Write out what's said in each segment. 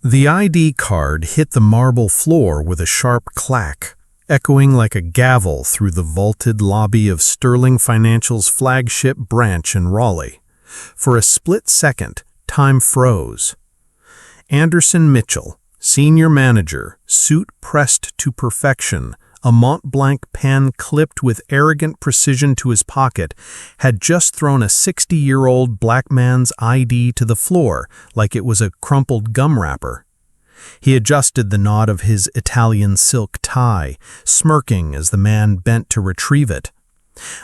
The ID card hit the marble floor with a sharp clack, echoing like a gavel through the vaulted lobby of Sterling Financial's flagship branch in Raleigh. For a split second, time froze. Anderson Mitchell, senior manager, suit pressed to perfection, a Mont Blanc pen clipped with arrogant precision to his pocket, had just thrown a 60-year-old black man's ID to the floor like it was a crumpled gum wrapper. He adjusted the knot of his Italian silk tie, smirking as the man bent to retrieve it.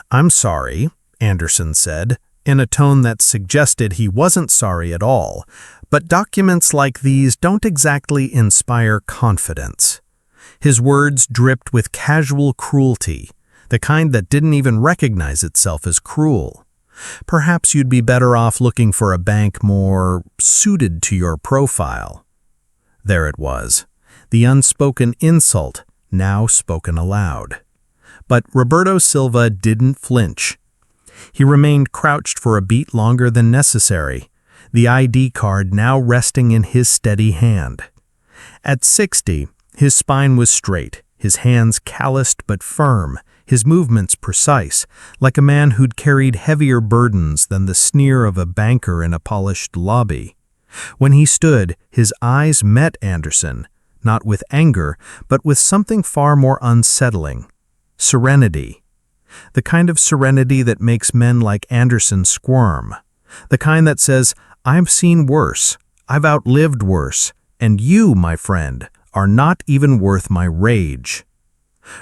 "I'm sorry," Anderson said, in a tone that suggested he wasn't sorry at all, "but documents like these don't exactly inspire confidence." His words dripped with casual cruelty, the kind that didn't even recognize itself as cruel. "Perhaps you'd be better off looking for a bank more suited to your profile." There it was, the unspoken insult, now spoken aloud. But Roberto Silva didn't flinch. He remained crouched for a beat longer than necessary, the ID card now resting in his steady hand. At 60, his spine was straight, his hands calloused but firm, his movements precise, like a man who'd carried heavier burdens than the sneer of a banker in a polished lobby. When he stood, his eyes met Anderson, not with anger, but with something far more unsettling: serenity. The kind of serenity that makes men like Anderson squirm. The kind that says, "I've seen worse, I've outlived worse, and you, my friend, are not even worth my rage."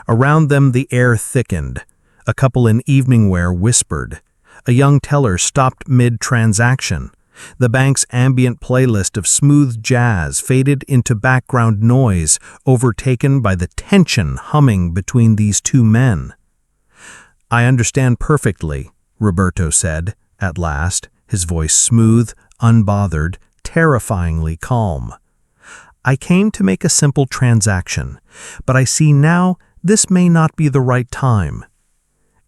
Around them the air thickened. A couple in evening wear whispered. A young teller stopped mid-transaction. The bank's ambient playlist of smooth jazz faded into background noise, overtaken by the tension humming between these two men. "I understand perfectly," Roberto said, at last, his voice smooth, unbothered, terrifyingly calm. "I came to make a simple transaction, but I see now this may not be the right time."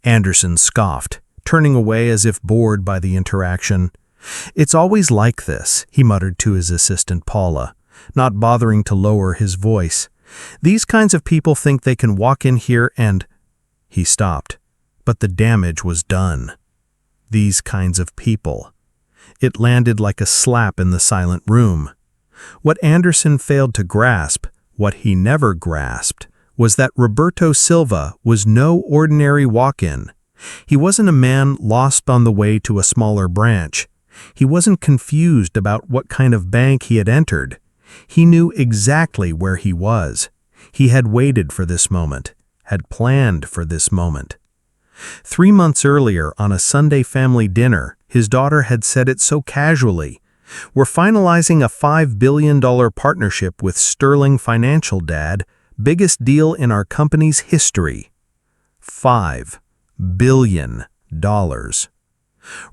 Anderson scoffed, turning away as if bored by the interaction. "It's always like this," he muttered to his assistant Paula, not bothering to lower his voice. "These kinds of people think they can walk in here and—" He stopped, but the damage was done. These kinds of people. It landed like a slap in the silent room. What Anderson failed to grasp, what he never grasped, was that Roberto Silva was no ordinary walk-in. He wasn't a man lost on the way to a smaller branch. He wasn't confused about what kind of bank he had entered. He knew exactly where he was. He had waited for this moment, had planned for this moment. 3 months earlier, on a Sunday family dinner, his daughter had said it so casually: "We're finalizing a $5 billion partnership with Sterling Financial, Dad. Biggest deal in our company's history." $5 billion.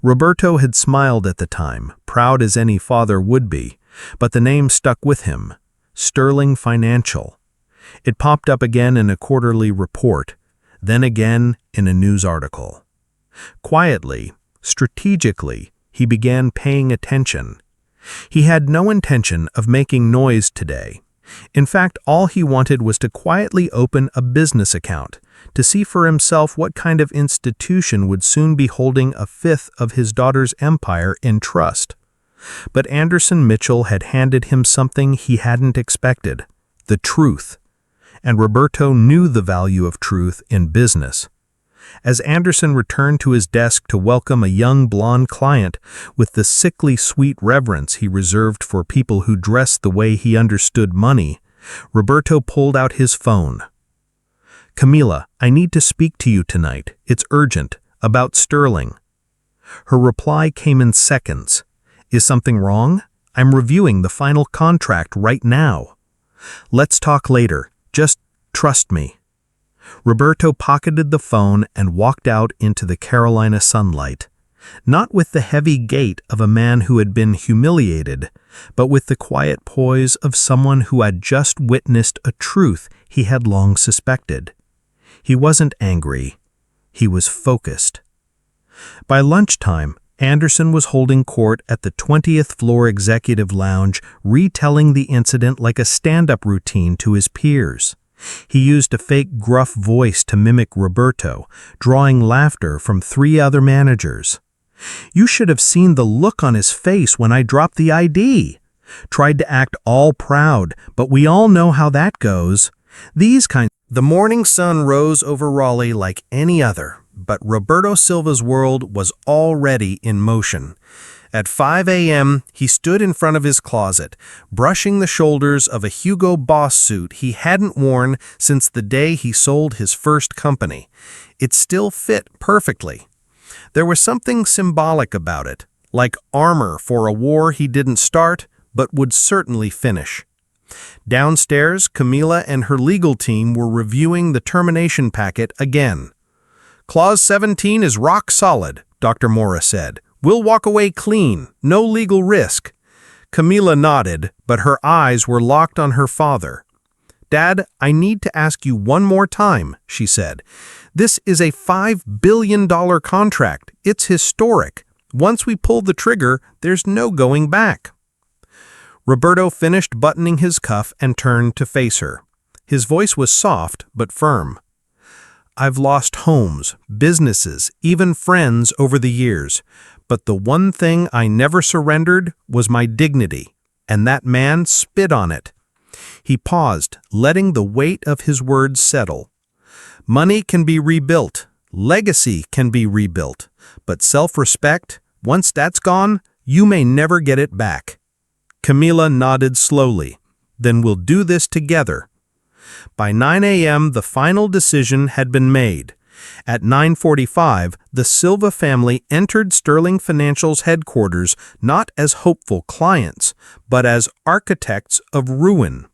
Roberto had smiled at the time, proud as any father would be, but the name stuck with him: Sterling Financial. It popped up again in a quarterly report, then again in a news article. Quietly, strategically, he began paying attention. He had no intention of making noise today. In fact, all he wanted was to quietly open a business account, to see for himself what kind of institution would soon be holding a fifth of his daughter's empire in trust. But Anderson Mitchell had handed him something he hadn't expected: the truth. And Roberto knew the value of truth in business. As Anderson returned to his desk to welcome a young blonde client with the sickly sweet reverence he reserved for people who dressed the way he understood money, Roberto pulled out his phone. "Camila, I need to speak to you tonight. It's urgent, about Sterling." Her reply came in seconds. "Is something wrong? I'm reviewing the final contract right now." "Let's talk later. Just trust me." Roberto pocketed the phone and walked out into the Carolina sunlight, not with the heavy gait of a man who had been humiliated, but with the quiet poise of someone who had just witnessed a truth he had long suspected. He wasn't angry. He was focused. By lunchtime, Anderson was holding court at the 20th floor executive lounge, retelling the incident like a stand-up routine to his peers. He used a fake gruff voice to mimic Roberto, drawing laughter from 3 other managers. "You should have seen the look on his face when I dropped the ID. Tried to act all proud, but we all know how that goes. The morning sun rose over Raleigh like any other, but Roberto Silva's world was already in motion. At 5 a.m., he stood in front of his closet, brushing the shoulders of a Hugo Boss suit he hadn't worn since the day he sold his first company. It still fit perfectly. There was something symbolic about it, like armor for a war he didn't start, but would certainly finish. Downstairs, Camila and her legal team were reviewing the termination packet again. "Clause 17 is rock solid," Dr. Mora said. "We'll walk away clean, no legal risk." Camila nodded, but her eyes were locked on her father. "Dad, I need to ask you one more time," she said. "This is a $5 billion contract. It's historic. Once we pull the trigger, there's no going back." Roberto finished buttoning his cuff and turned to face her. His voice was soft but firm. "I've lost homes, businesses, even friends over the years, but the one thing I never surrendered was my dignity, and that man spit on it." He paused, letting the weight of his words settle. "Money can be rebuilt, legacy can be rebuilt, but self-respect, once that's gone, you may never get it back." Camila nodded slowly. "Then we'll do this together." By 9 a.m., the final decision had been made. At 9:45, the Silva family entered Sterling Financial's headquarters not as hopeful clients, but as architects of ruin.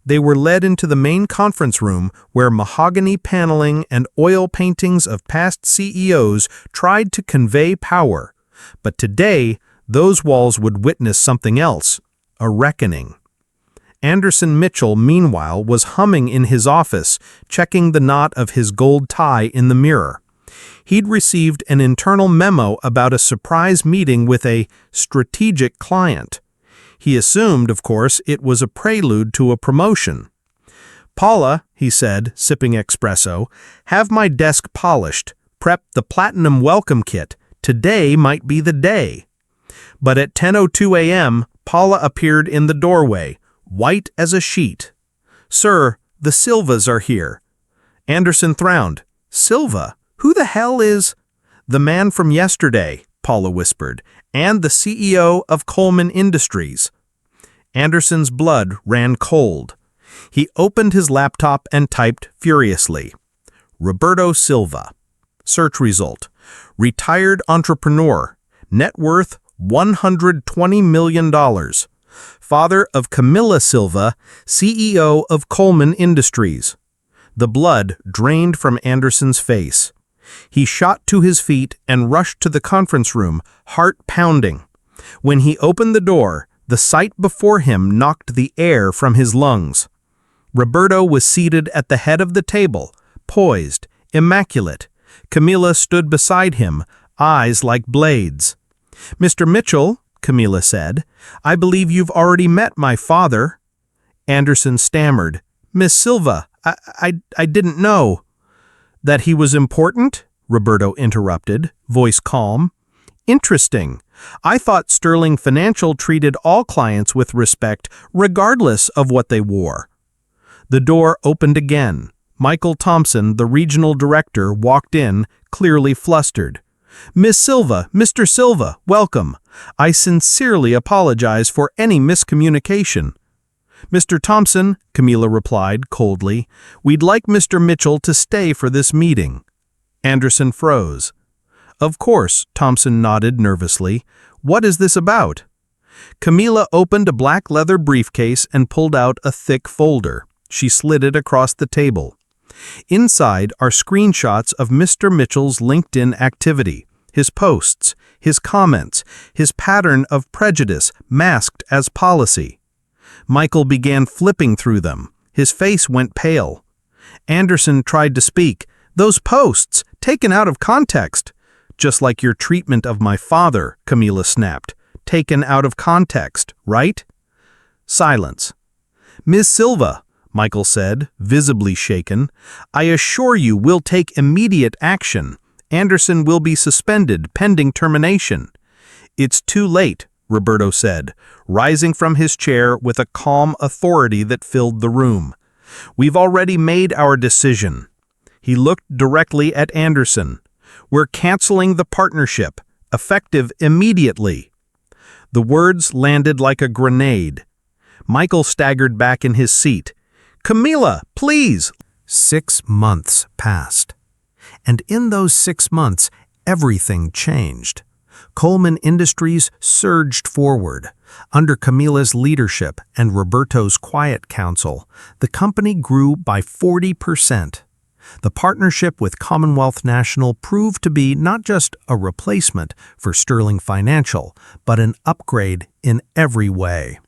They were led into the main conference room where mahogany paneling and oil paintings of past CEOs tried to convey power. But today, those walls would witness something else, a reckoning. Anderson Mitchell, meanwhile, was humming in his office, checking the knot of his gold tie in the mirror. He'd received an internal memo about a surprise meeting with a strategic client. He assumed, of course, it was a prelude to a promotion. "Paula," he said, sipping espresso, "have my desk polished. Prep the platinum welcome kit. Today might be the day." But at 10:02 a.m., Paula appeared in the doorway, white as a sheet. "Sir, the Silvas are here." Anderson frowned. "Silva? Who the hell is—" "The man from yesterday," Paula whispered, "and the CEO of Coleman Industries." Anderson's blood ran cold. He opened his laptop and typed furiously. Roberto Silva. Search result. Retired entrepreneur. Net worth $120 million. Father of Camila Silva, CEO of Coleman Industries. The blood drained from Anderson's face. He shot to his feet and rushed to the conference room, heart pounding. When he opened the door, the sight before him knocked the air from his lungs. Roberto was seated at the head of the table, poised, immaculate. Camila stood beside him, eyes like blades. "Mr. Mitchell," Camila said, "I believe you've already met my father." Anderson stammered. "Miss Silva, I didn't know." "That he was important?" Roberto interrupted, voice calm. "Interesting. I thought Sterling Financial treated all clients with respect, regardless of what they wore." The door opened again. Michael Thompson, the regional director, walked in, clearly flustered. "Miss Silva, Mr. Silva, welcome. I sincerely apologize for any miscommunication." "Mr. Thompson," Camila replied coldly, "we'd like Mr. Mitchell to stay for this meeting." Anderson froze. "Of course," Thompson nodded nervously. "What is this about?" Camila opened a black leather briefcase and pulled out a thick folder. She slid it across the table. Inside are screenshots of Mr. Mitchell's LinkedIn activity, his posts, his comments, his pattern of prejudice masked as policy. Michael began flipping through them. His face went pale. Anderson tried to speak. "Those posts, taken out of context." Just like your treatment of my father, Camila snapped. Taken out of context, right? Silence. Ms. Silva, Michael said, visibly shaken, I assure you we'll take immediate action. Anderson will be suspended pending termination. It's too late, Roberto said, rising from his chair with a calm authority that filled the room. We've already made our decision. He looked directly at Anderson. We're canceling the partnership, effective immediately. The words landed like a grenade. Michael staggered back in his seat. Camila, please! 6 months passed. And in those 6 months, everything changed. Coleman Industries surged forward. Under Camila's leadership and Roberto's quiet counsel, the company grew by 40%. The partnership with Commonwealth National proved to be not just a replacement for Sterling Financial, but an upgrade in every way.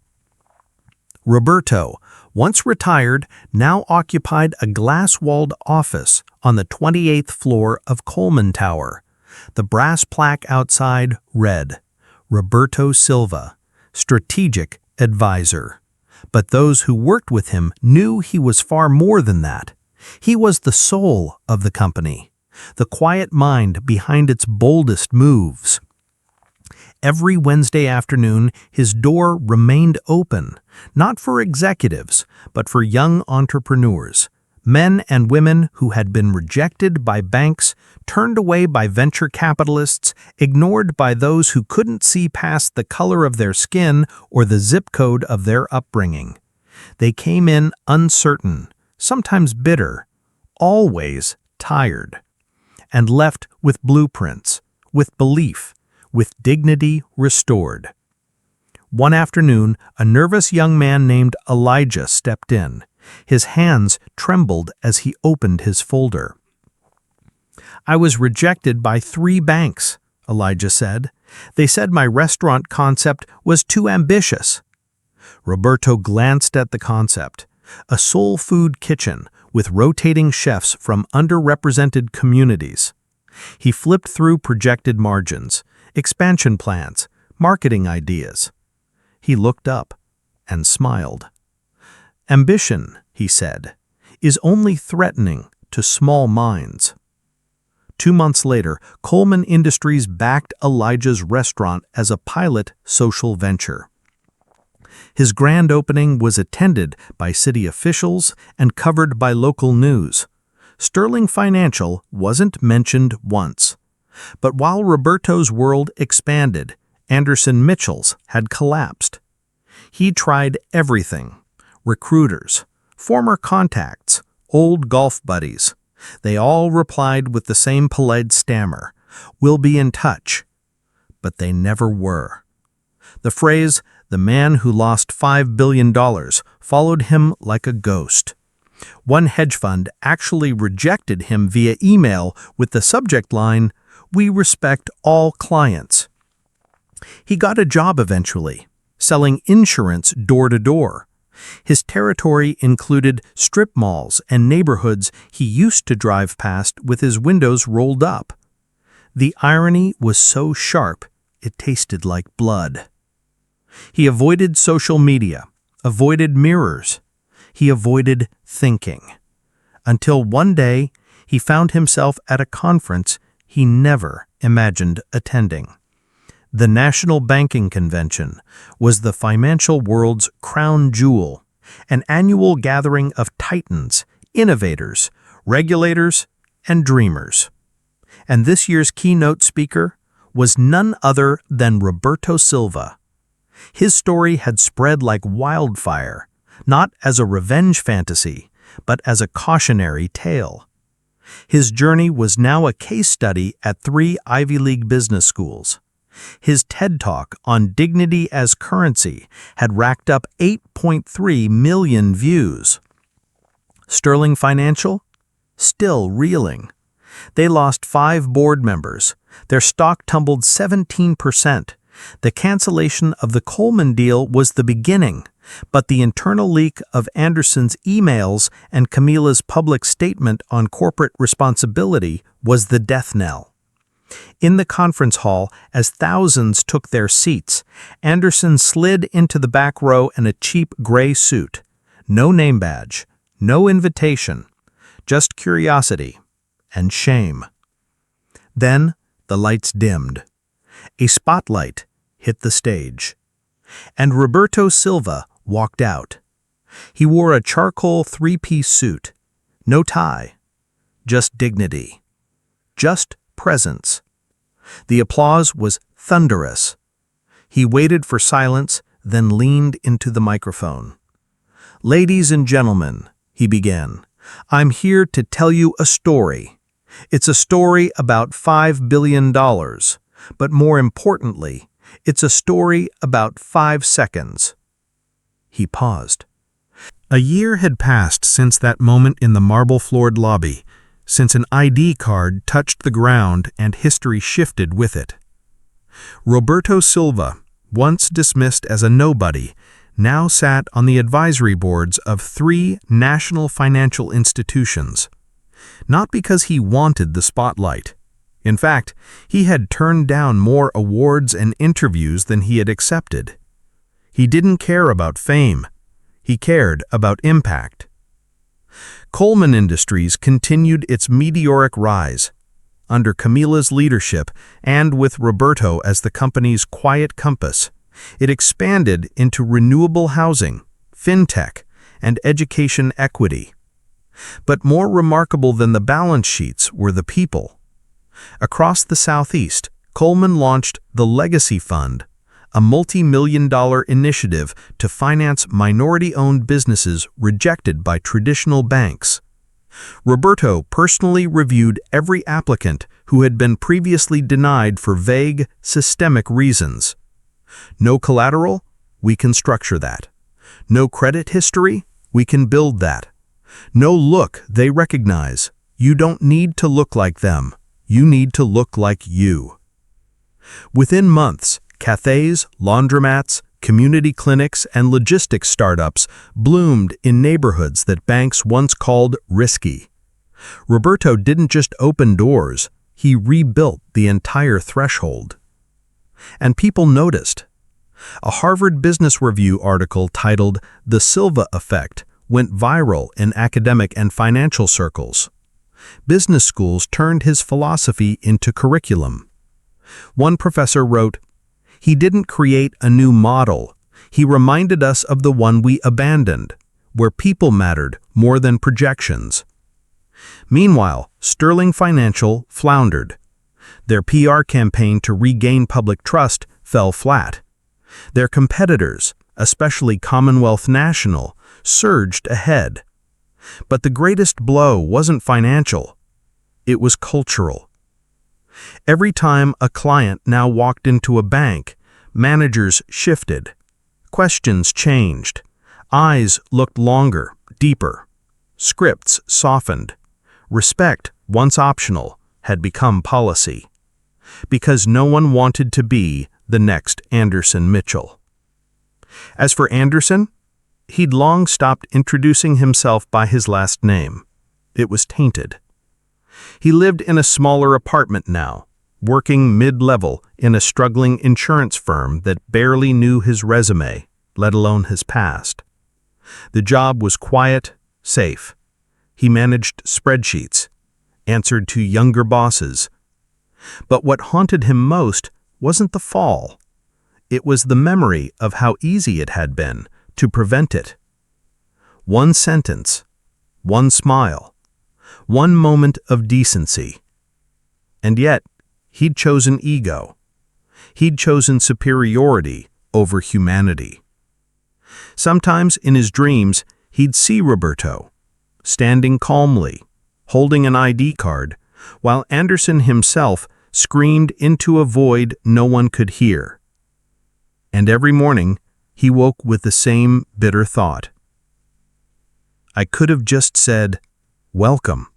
Roberto, once retired, now occupied a glass-walled office on the 28th floor of Coleman Tower. The brass plaque outside read, Roberto Silva, Strategic Advisor. But those who worked with him knew he was far more than that. He was the soul of the company, the quiet mind behind its boldest moves. Every Wednesday afternoon, his door remained open, not for executives, but for young entrepreneurs, men and women who had been rejected by banks, turned away by venture capitalists, ignored by those who couldn't see past the color of their skin or the zip code of their upbringing. They came in uncertain, sometimes bitter, always tired, and left with blueprints, with belief, with dignity restored. One afternoon, a nervous young man named Elijah stepped in. His hands trembled as he opened his folder. I was rejected by 3 banks, Elijah said. They said my restaurant concept was too ambitious. Roberto glanced at the concept, a soul food kitchen with rotating chefs from underrepresented communities. He flipped through projected margins, expansion plans, marketing ideas. He looked up and smiled. Ambition, he said, is only threatening to small minds. 2 months later, Coleman Industries backed Elijah's restaurant as a pilot social venture. His grand opening was attended by city officials and covered by local news. Sterling Financial wasn't mentioned once. But while Roberto's world expanded, Anderson Mitchell's had collapsed. He tried everything: recruiters, former contacts, old golf buddies. They all replied with the same polite stammer, "We'll be in touch." But they never were. The phrase, "the man who lost $5 billion," followed him like a ghost. One hedge fund actually rejected him via email with the subject line, "We respect all clients." He got a job eventually, selling insurance door to door. His territory included strip malls and neighborhoods he used to drive past with his windows rolled up. The irony was so sharp, it tasted like blood. He avoided social media, avoided mirrors. He avoided thinking. Until one day, he found himself at a conference he never imagined attending. The National Banking Convention was the financial world's crown jewel, an annual gathering of titans, innovators, regulators, and dreamers. And this year's keynote speaker was none other than Roberto Silva. His story had spread like wildfire, not as a revenge fantasy, but as a cautionary tale. His journey was now a case study at 3 Ivy League business schools. His TED Talk on dignity as currency had racked up 8.3 million views. Sterling Financial? Still reeling. They lost 5 board members. Their stock tumbled 17%. The cancellation of the Coleman deal was the beginning, but the internal leak of Anderson's emails and Camila's public statement on corporate responsibility was the death knell. In the conference hall, as thousands took their seats, Anderson slid into the back row in a cheap gray suit. No name badge, no invitation, just curiosity and shame. Then the lights dimmed. A spotlight hit the stage, and Roberto Silva walked out. He wore a charcoal three-piece suit, no tie, just dignity, just presence. The applause was thunderous. He waited for silence, then leaned into the microphone. "Ladies and gentlemen," he began, "I'm here to tell you a story. It's a story about $5 billion, but more importantly, it's a story about 5 seconds." He paused. A year had passed since that moment in the marble-floored lobby, since an ID card touched the ground and history shifted with it. Roberto Silva, once dismissed as a nobody, now sat on the advisory boards of 3 national financial institutions. Not because he wanted the spotlight. In fact, he had turned down more awards and interviews than he had accepted. He didn't care about fame. He cared about impact. Coleman Industries continued its meteoric rise. Under Camila's leadership, and with Roberto as the company's quiet compass, it expanded into renewable housing, fintech, and education equity. But more remarkable than the balance sheets were the people. Across the Southeast, Coleman launched the Legacy Fund, a multi-million-dollar initiative to finance minority-owned businesses rejected by traditional banks. Roberto personally reviewed every applicant who had been previously denied for vague, systemic reasons. No collateral? We can structure that. No credit history? We can build that. No look they recognize. You don't need to look like them. You need to look like you. Within months, cafes, laundromats, community clinics, and logistics startups bloomed in neighborhoods that banks once called risky. Roberto didn't just open doors, he rebuilt the entire threshold. And people noticed. A Harvard Business Review article titled "The Silva Effect" went viral in academic and financial circles. Business schools turned his philosophy into curriculum. One professor wrote, "He didn't create a new model. He reminded us of the one we abandoned, where people mattered more than projections." Meanwhile, Sterling Financial floundered. Their PR campaign to regain public trust fell flat. Their competitors, especially Commonwealth National, surged ahead. But the greatest blow wasn't financial. It was cultural. Every time a client now walked into a bank, managers shifted. Questions changed. Eyes looked longer, deeper. Scripts softened. Respect, once optional, had become policy. Because no one wanted to be the next Anderson Mitchell. As for Anderson, he'd long stopped introducing himself by his last name. It was tainted. He lived in a smaller apartment now, working mid-level in a struggling insurance firm that barely knew his resume, let alone his past. The job was quiet, safe. He managed spreadsheets, answered to younger bosses. But what haunted him most wasn't the fall. It was the memory of how easy it had been to prevent it. One sentence, one smile, one moment of decency. And yet, he'd chosen ego. He'd chosen superiority over humanity. Sometimes in his dreams, he'd see Roberto, standing calmly, holding an ID card, while Anderson himself screamed into a void no one could hear. And every morning, he woke with the same bitter thought. I could have just said, "Welcome."